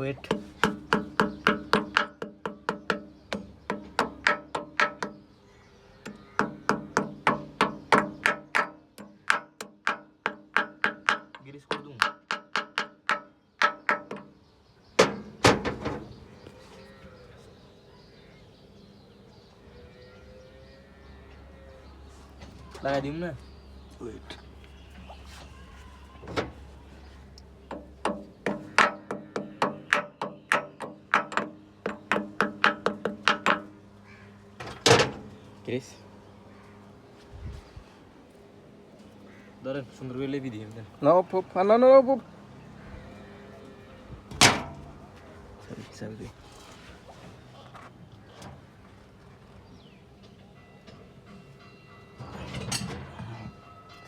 wait Greece করে দুম লাগাই দিম না ওয়েট গ্রিস ধরেন সুন্দর করে লেবি দিই না পপ না না পপ সাবি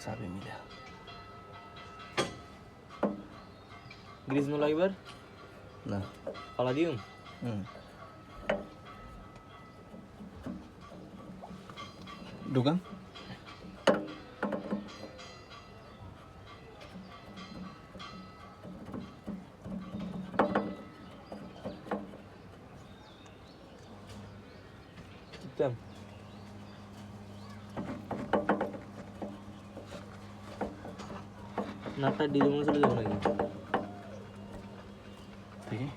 সাবি মিলা গ্রিস নো লাগবার না পালা দিউম ঢুকান চিপতাম নাটটা ডিজে মনে চলে যাবো নাকি দেখি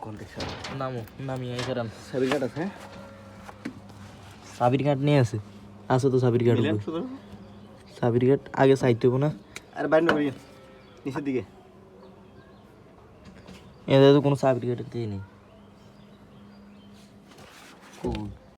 কোন দেখছ নামো নামি আই করাম সাবি কাট আছে সাবির কাট নিয়ে আছে আছে তো সাবির কাট সাবির কাট আগে সাইড দেবো না আর বাইরে নবি নিচের দিকে এদের তো কোনো সাবির কাট দিয়ে নেই কোন